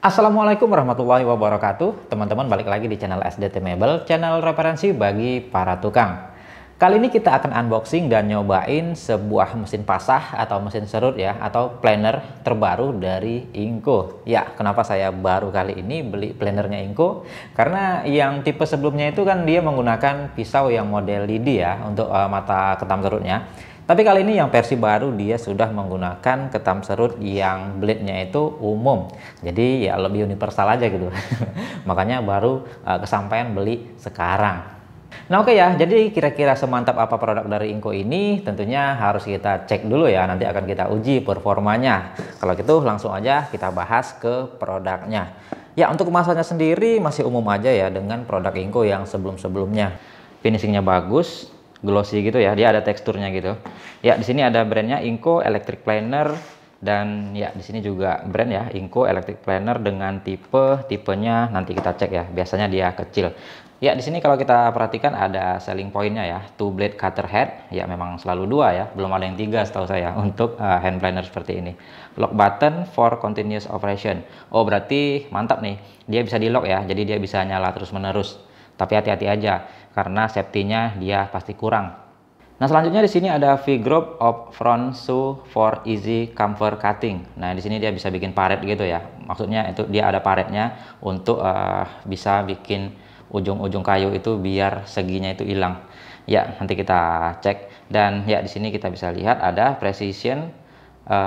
Assalamualaikum warahmatullahi wabarakatuh. Teman-teman, balik lagi di channel SDT Mebel, channel referensi bagi para tukang. Kali ini kita akan unboxing dan nyobain sebuah mesin pasah atau mesin serut ya, atau planer terbaru dari Inco. Ya, kenapa saya baru kali ini beli planernya Inco? Karena yang tipe sebelumnya itu kan dia menggunakan pisau yang model lidi ya untuk mata ketam serutnya. Tapi kali ini yang versi baru dia sudah menggunakan ketam serut yang blade-nya itu umum. Jadi ya lebih universal aja gitu. Makanya baru kesampaian beli sekarang. Nah oke ya, jadi kira-kira semantap apa produk dari Inco ini? Tentunya harus kita cek dulu ya, nanti akan kita uji performanya. Kalau gitu langsung aja kita bahas ke produknya. Ya, untuk kemasannya sendiri masih umum aja ya dengan produk Inco yang sebelum-sebelumnya. Finishingnya bagus, glossy gitu ya, dia ada teksturnya gitu ya. Di sini ada brandnya Inco Electric Planer, dan ya di sini juga brand ya Inco Electric Planer dengan tipenya nanti kita cek ya, biasanya dia kecil ya. Di sini kalau kita perhatikan ada selling pointnya ya, two blade cutter head ya, memang selalu dua ya, belum ada yang tiga setahu saya untuk hand planer seperti ini. Lock button for continuous operation. Oh berarti mantap nih, dia bisa di lock ya, jadi dia bisa nyala terus menerus. Tapi hati-hati aja karena safety-nya dia pasti kurang. Nah, selanjutnya di sini ada V-groove of front shoe for easy comfort cutting. Nah, di sini dia bisa bikin paret gitu ya. Maksudnya itu dia ada paretnya untuk bisa bikin ujung-ujung kayu itu biar seginya itu hilang. Ya, nanti kita cek. Dan ya di sini kita bisa lihat ada precision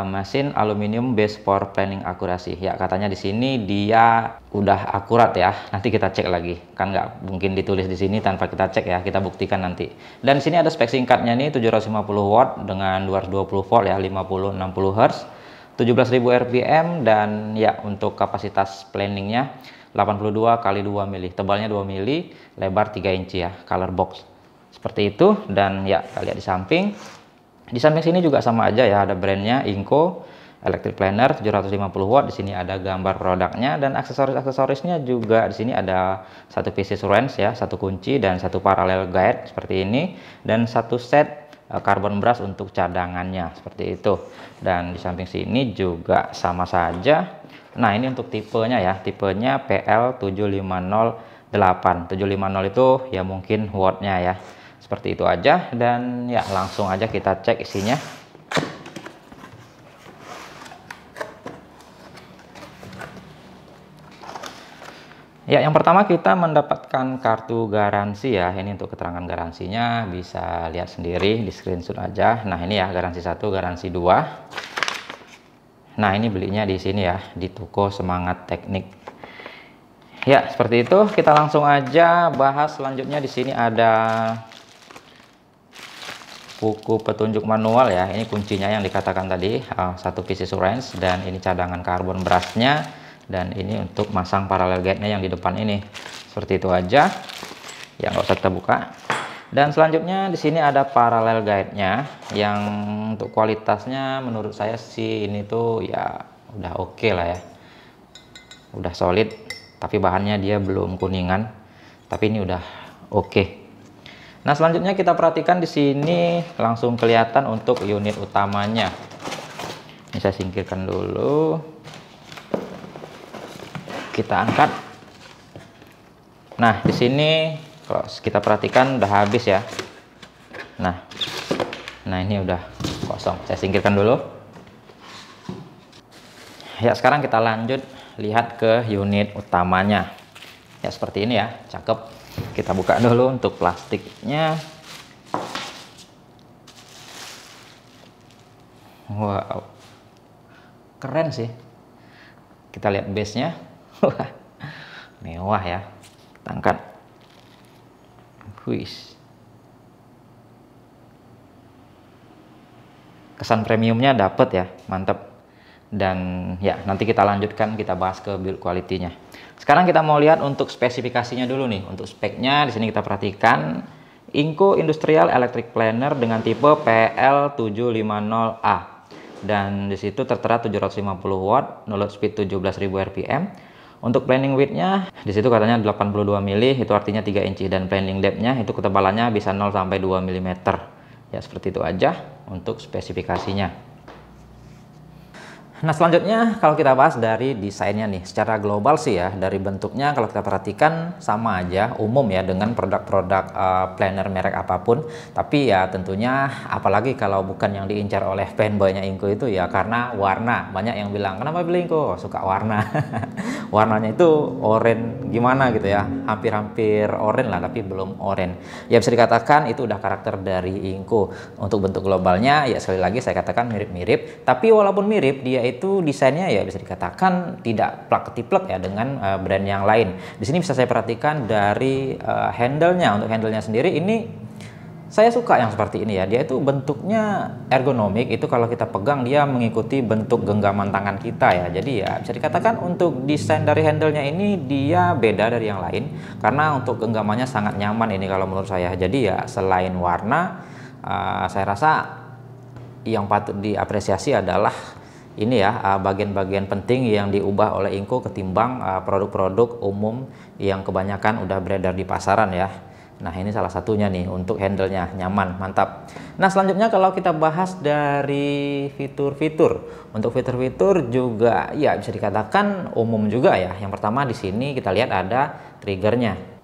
mesin aluminium base for planning akurasi ya, katanya di sini dia udah akurat ya. Nanti kita cek lagi, kan nggak mungkin ditulis di sini tanpa kita cek ya, kita buktikan nanti. Dan di sini ada spek singkatnya nih, 750 watt dengan 220 volt ya, 50-60 Hz, 17.000 rpm, dan ya untuk kapasitas planningnya 82 kali 2 mili, tebalnya 2 mili, lebar 3 inci ya, color box seperti itu. Dan ya kita lihat di samping sini juga sama aja ya, ada brandnya Inco Electric Planer 750 watt. Di sini ada gambar produknya, dan aksesoris-aksesorisnya juga di sini ada satu pieces wrench ya, satu kunci dan satu parallel guide seperti ini, dan satu set carbon brush untuk cadangannya seperti itu. Dan di samping sini juga sama saja. Nah, ini untuk tipenya ya, tipenya PL7508. 750 itu ya mungkin wattnya ya. Seperti itu aja, dan ya langsung aja kita cek isinya. Ya, yang pertama kita mendapatkan kartu garansi ya. Ini untuk keterangan garansinya bisa lihat sendiri, di screenshot aja. Nah, ini ya garansi 1, garansi 2. Nah, ini belinya di sini ya, di toko Semangat Teknik. Ya, seperti itu. Kita langsung aja bahas selanjutnya. Di sini ada buku petunjuk manual ya, ini kuncinya yang dikatakan tadi, satu pieces wrench, dan ini cadangan karbon brushnya, dan ini untuk masang parallel guide-nya yang di depan ini. Seperti itu aja ya, nggak usah kita buka. Dan selanjutnya di sini ada parallel guide-nya yang untuk kualitasnya menurut saya sih ini tuh ya udah oke lah ya, udah solid, tapi bahannya dia belum kuningan, tapi ini udah oke. Nah, selanjutnya kita perhatikan di sini langsung kelihatan untuk unit utamanya. Ini saya singkirkan dulu. Kita angkat. Nah, di sini kalau kita perhatikan udah habis ya. Nah ini udah kosong. Saya singkirkan dulu. Ya, sekarang kita lanjut lihat ke unit utamanya. Ya, seperti ini ya, cakep. Kita buka dulu untuk plastiknya. Wow, keren sih. Kita lihat base-nya. Mewah ya. Kita angkat. Wis. Kesan premiumnya dapet ya, mantap. Dan ya nanti kita lanjutkan, kita bahas ke build quality-nya. Sekarang kita mau lihat untuk spesifikasinya dulu nih. Untuk speknya di sini kita perhatikan Inco Industrial Electric Planer dengan tipe PL750A, dan di situ tertera 750 watt, no load speed 17.000 rpm. Untuk planing width-nya di situ katanya 82 mili, itu artinya 3 inci, dan planing depth-nya itu ketebalannya bisa 0 sampai 2 mm. Ya, seperti itu aja untuk spesifikasinya. Nah, selanjutnya kalau kita bahas dari desainnya nih, secara global sih ya, dari bentuknya kalau kita perhatikan sama aja, umum ya dengan produk-produk planner merek apapun. Tapi ya tentunya apalagi kalau bukan yang diincar oleh fanboynya Inco itu ya karena warna. Banyak yang bilang, kenapa beli Inco? Suka warna. Warnanya itu oranye gimana gitu ya, hampir-hampir oranye lah tapi belum oranye. Ya bisa dikatakan itu udah karakter dari Inco. Untuk bentuk globalnya ya sekali lagi saya katakan mirip-mirip, tapi walaupun mirip dia itu desainnya ya bisa dikatakan tidak plak-ketiplek ya dengan brand yang lain. Di sini bisa saya perhatikan dari handle-nya. Untuk handle-nya sendiri ini saya suka yang seperti ini ya. Dia itu bentuknya ergonomik, itu kalau kita pegang dia mengikuti bentuk genggaman tangan kita ya. Jadi ya bisa dikatakan untuk desain dari handle-nya ini dia beda dari yang lain karena untuk genggamannya sangat nyaman ini kalau menurut saya. Jadi ya selain warna, saya rasa yang patut diapresiasi adalah ini ya bagian-bagian penting yang diubah oleh Inco ketimbang produk-produk umum yang kebanyakan udah beredar di pasaran ya. Nah, ini salah satunya nih untuk handle-nya nyaman, mantap. Nah, selanjutnya kalau kita bahas dari fitur-fitur. Untuk fitur-fitur juga ya bisa dikatakan umum juga ya. Yang pertama di sini kita lihat ada triggernya.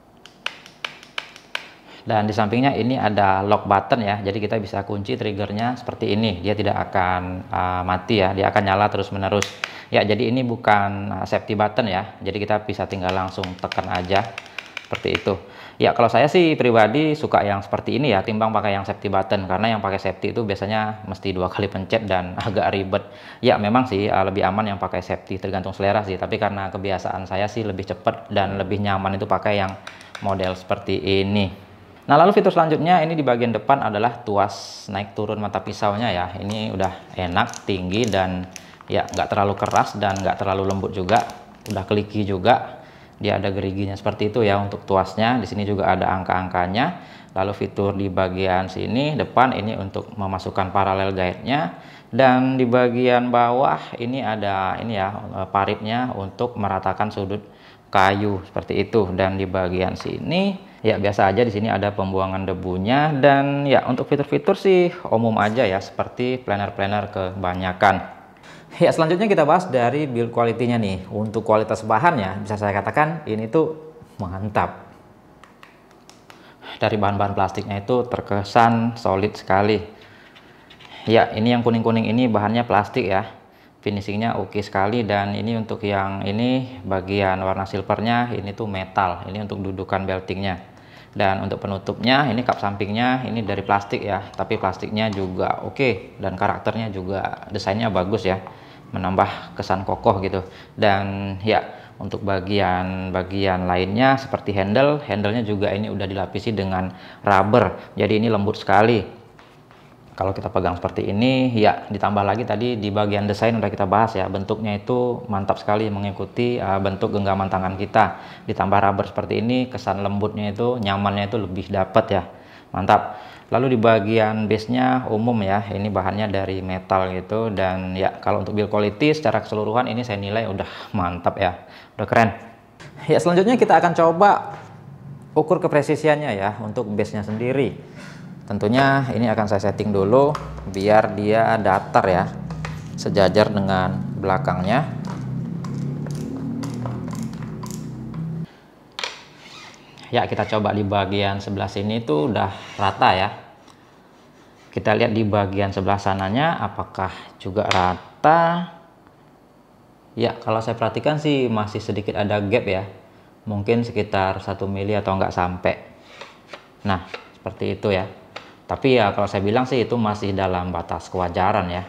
Dan di sampingnya ini ada lock button ya, jadi kita bisa kunci triggernya seperti ini, dia tidak akan mati ya, dia akan nyala terus menerus ya. Jadi ini bukan safety button ya, jadi kita bisa tinggal langsung tekan aja seperti itu ya. Kalau saya sih pribadi suka yang seperti ini ya, timbang pakai yang safety button, karena yang pakai safety itu biasanya mesti 2 kali pencet dan agak ribet ya. Memang sih lebih aman yang pakai safety, tergantung selera sih, tapi karena kebiasaan saya sih lebih cepat dan lebih nyaman itu pakai yang model seperti ini. Nah, lalu fitur selanjutnya ini di bagian depan adalah tuas naik turun mata pisaunya ya. Ini udah enak, tinggi, dan ya nggak terlalu keras dan nggak terlalu lembut juga. Udah kliki juga. Dia ada geriginya seperti itu ya untuk tuasnya. Di sini juga ada angka-angkanya. Lalu fitur di bagian sini depan ini untuk memasukkan paralel guide-nya. Dan di bagian bawah ini ada ini ya paritnya untuk meratakan sudut kayu seperti itu. Dan di bagian sini ya biasa aja, di sini ada pembuangan debunya. Dan ya untuk fitur-fitur sih umum aja ya seperti planner-planner kebanyakan. Ya selanjutnya kita bahas dari build quality-nya nih. Untuk kualitas bahannya bisa saya katakan ini tuh mantap. Dari bahan-bahan plastiknya itu terkesan solid sekali. Ya ini yang kuning-kuning ini bahannya plastik ya. Finishingnya oke sekali. Dan ini untuk yang ini bagian warna silvernya ini tuh metal. Ini untuk dudukan beltingnya. Dan untuk penutupnya ini kap sampingnya ini dari plastik ya, tapi plastiknya juga oke dan karakternya juga desainnya bagus ya, menambah kesan kokoh gitu. Dan ya untuk bagian lainnya seperti handle-nya juga ini udah dilapisi dengan rubber, jadi ini lembut sekali kalau kita pegang seperti ini ya. Ditambah lagi tadi di bagian desain udah kita bahas ya, bentuknya itu mantap sekali mengikuti bentuk genggaman tangan kita. Ditambah rubber seperti ini, kesan lembutnya itu, nyamannya itu lebih dapat ya, mantap. Lalu di bagian base nya umum ya, ini bahannya dari metal gitu. Dan ya kalau untuk build quality secara keseluruhan ini saya nilai udah mantap ya, udah keren ya. Selanjutnya kita akan coba ukur kepresisiannya ya untuk base nya sendiri. Tentunya ini akan saya setting dulu biar dia datar ya, sejajar dengan belakangnya. Ya kita coba di bagian sebelah sini tuh udah rata ya. Kita lihat di bagian sebelah sananya apakah juga rata. Ya kalau saya perhatikan sih masih sedikit ada gap ya, mungkin sekitar 1 mili atau enggak sampai. Nah seperti itu ya. Tapi ya kalau saya bilang sih itu masih dalam batas kewajaran ya.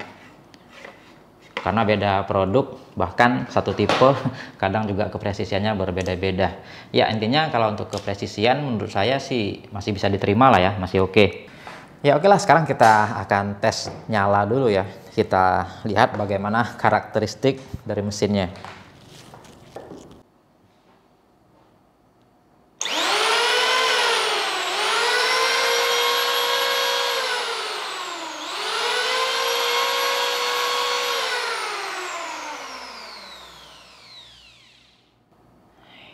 Karena beda produk, bahkan satu tipe, kadang juga kepresisiannya berbeda-beda. Ya intinya kalau untuk kepresisian menurut saya sih masih bisa diterima lah ya, masih oke. Ya oke lah, sekarang kita akan tes nyala dulu ya. Kita lihat bagaimana karakteristik dari mesinnya.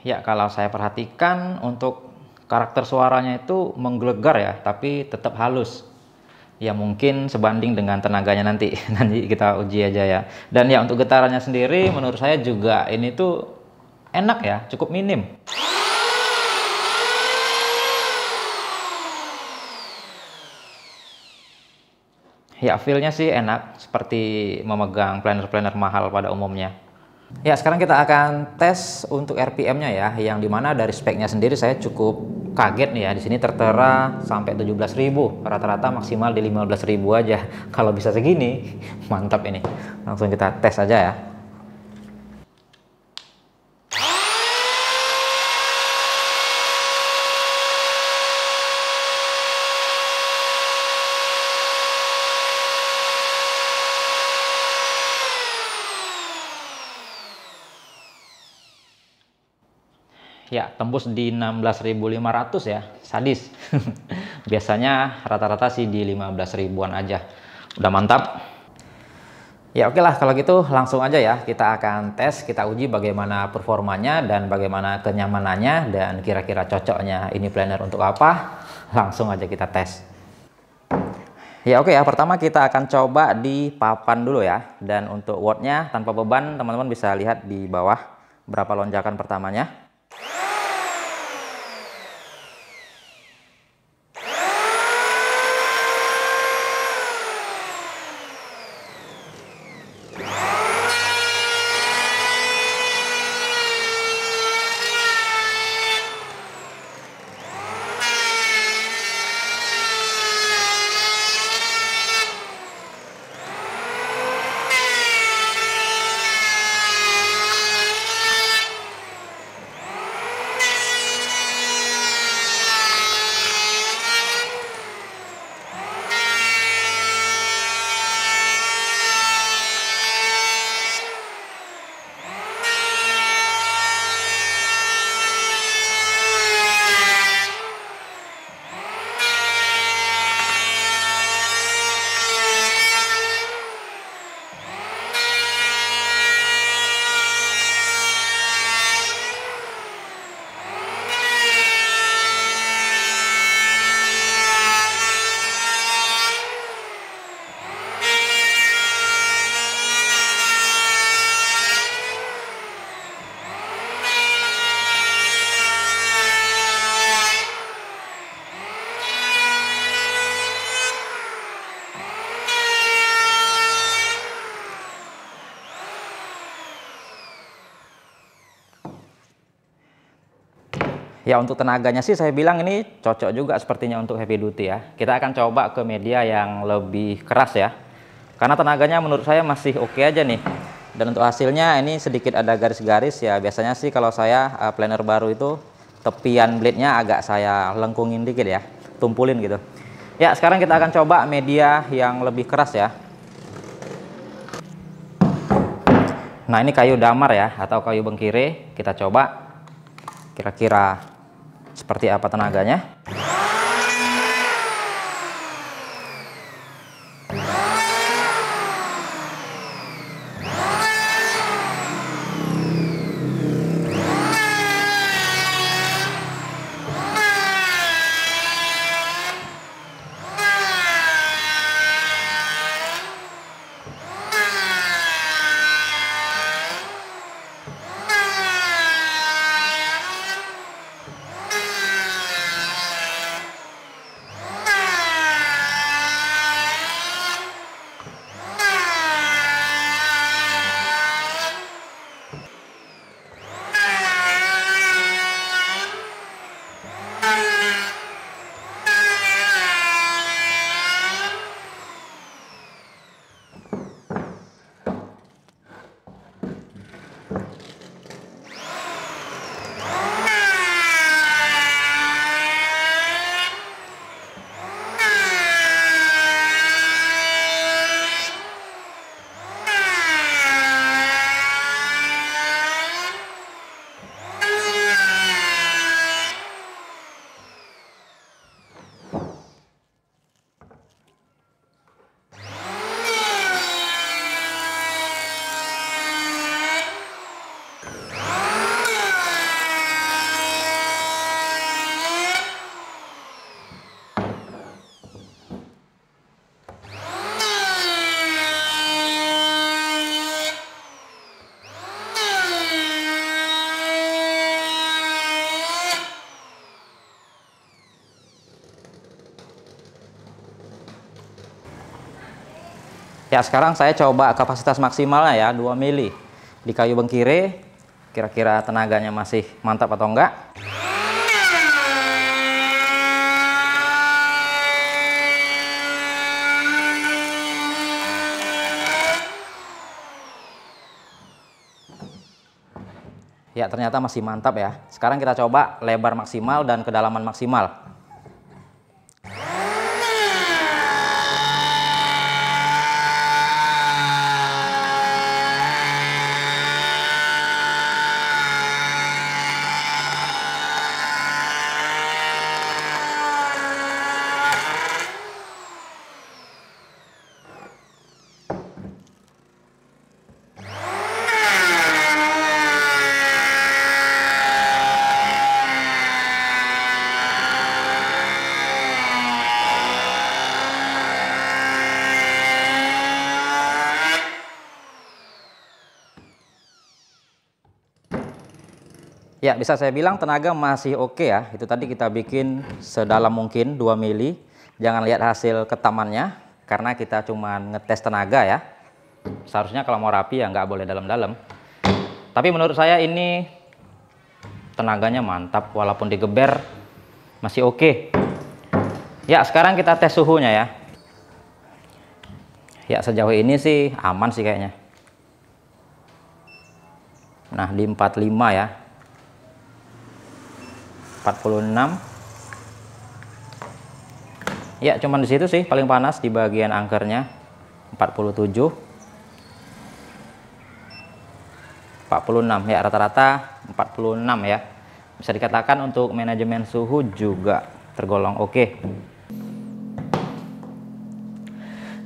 Ya kalau saya perhatikan untuk karakter suaranya itu menggelegar ya, tapi tetap halus. Ya mungkin sebanding dengan tenaganya nanti. Nanti kita uji aja ya. Dan ya untuk getarannya sendiri menurut saya juga ini tuh enak ya, cukup minim. Ya feel-nya sih enak, seperti memegang planer-planer mahal pada umumnya. Ya sekarang kita akan tes untuk RPM-nya ya, yang dimana dari speknya sendiri saya cukup kaget nih ya. Di sini tertera sampai 17.000, rata-rata maksimal di 15.000 aja. Kalau bisa segini, mantap ini. Langsung kita tes aja ya. Ya, tembus di 16.500 ya, sadis. Biasanya rata-rata sih di 15 ribuan aja. Udah mantap. Ya oke lah, kalau gitu langsung aja ya. Kita akan tes, kita uji bagaimana performanya dan bagaimana kenyamanannya dan kira-kira cocoknya ini planner untuk apa. Langsung aja kita tes. Ya oke ya, pertama kita akan coba di papan dulu ya. Dan untuk wattnya tanpa beban, teman-teman bisa lihat di bawah berapa lonjakan pertamanya. Ya untuk tenaganya sih saya bilang ini cocok juga sepertinya untuk heavy duty ya. Kita akan coba ke media yang lebih keras ya. Karena tenaganya menurut saya masih oke aja nih. Dan untuk hasilnya ini sedikit ada garis-garis ya. Biasanya sih kalau saya planner baru itu tepian blade-nya agak saya lengkungin dikit ya. Tumpulin gitu. Ya sekarang kita akan coba media yang lebih keras ya. Nah ini kayu damar ya atau kayu bengkire. Kita coba kira-kira seperti apa tenaganya. Ya, sekarang saya coba kapasitas maksimalnya ya, 2 mili di kayu bengkire. Kira-kira tenaganya masih mantap atau enggak? Ya, ternyata masih mantap ya. Sekarang kita coba lebar maksimal dan kedalaman maksimal. Ya, bisa saya bilang tenaga masih oke ya. Itu tadi kita bikin sedalam mungkin 2 mili. Jangan lihat hasil ketamannya, karena kita cuma ngetes tenaga ya. Seharusnya kalau mau rapi ya nggak boleh dalam-dalam. Tapi menurut saya ini tenaganya mantap, walaupun digeber masih oke. Ya, sekarang kita tes suhunya ya. Ya, sejauh ini sih aman sih kayaknya. Nah, di 45 ya. 46. Ya, cuman di situ sih paling panas, di bagian angkernya. 47. 46 ya, rata-rata 46 ya. Bisa dikatakan untuk manajemen suhu juga tergolong oke.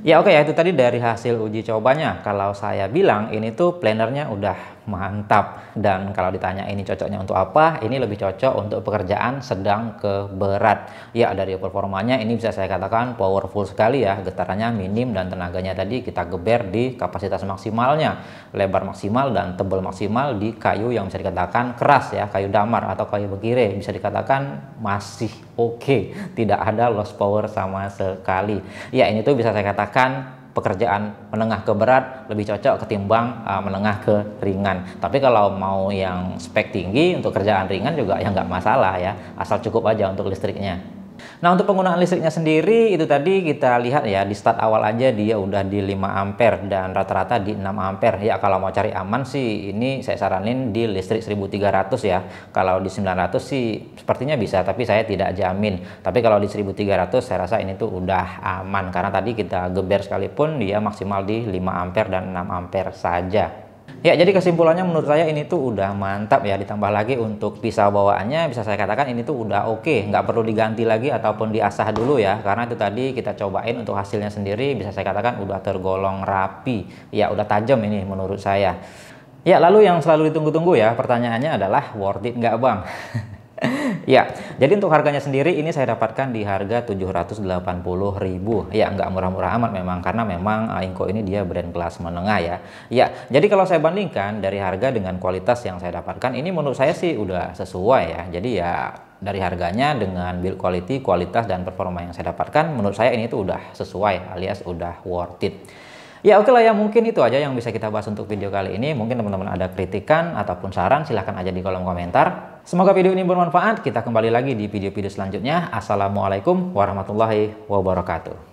Ya oke ya, itu tadi dari hasil uji cobanya. Kalau saya bilang ini tuh planernya udah mantap, dan kalau ditanya ini cocoknya untuk apa, ini lebih cocok untuk pekerjaan sedang ke berat. Ya, dari performanya ini bisa saya katakan powerful sekali ya, getarannya minim dan tenaganya tadi kita geber di kapasitas maksimalnya, lebar maksimal dan tebal maksimal di kayu yang bisa dikatakan keras ya, kayu damar atau kayu bengkire, bisa dikatakan masih oke, tidak ada loss power sama sekali. Ya, ini tuh bisa saya katakan pekerjaan menengah ke berat lebih cocok ketimbang menengah ke ringan. Tapi kalau mau yang spek tinggi untuk kerjaan ringan juga ya nggak masalah ya, asal cukup aja untuk listriknya. Nah, untuk penggunaan listriknya sendiri itu tadi kita lihat ya, di start awal aja dia udah di 5 ampere dan rata-rata di 6 ampere. Ya, kalau mau cari aman sih ini saya saranin di listrik 1300 ya. Kalau di 900 sih sepertinya bisa, tapi saya tidak jamin. Tapi kalau di 1300 saya rasa ini tuh udah aman, karena tadi kita geber sekalipun dia maksimal di 5 ampere dan 6 ampere saja. Ya, jadi kesimpulannya menurut saya ini tuh udah mantap ya. Ditambah lagi untuk pisau bawaannya bisa saya katakan ini tuh udah oke, nggak perlu diganti lagi ataupun diasah dulu ya, karena itu tadi kita cobain untuk hasilnya sendiri bisa saya katakan udah tergolong rapi ya, udah tajam ini menurut saya. Ya, lalu yang selalu ditunggu-tunggu ya, pertanyaannya adalah worth it nggak bang? Ya, jadi untuk harganya sendiri ini saya dapatkan di harga 780.000. Ya, nggak murah-murah amat memang, karena memang Inco ini dia brand kelas menengah ya. Ya, jadi kalau saya bandingkan dari harga dengan kualitas yang saya dapatkan, ini menurut saya sih udah sesuai ya. Jadi ya dari harganya dengan build quality, kualitas dan performa yang saya dapatkan, menurut saya ini tuh udah sesuai alias udah worth it. Ya oke lah ya, mungkin itu aja yang bisa kita bahas untuk video kali ini. Mungkin teman-teman ada kritikan ataupun saran, silahkan aja di kolom komentar. Semoga video ini bermanfaat. Kita kembali lagi di video-video selanjutnya. Assalamualaikum warahmatullahi wabarakatuh.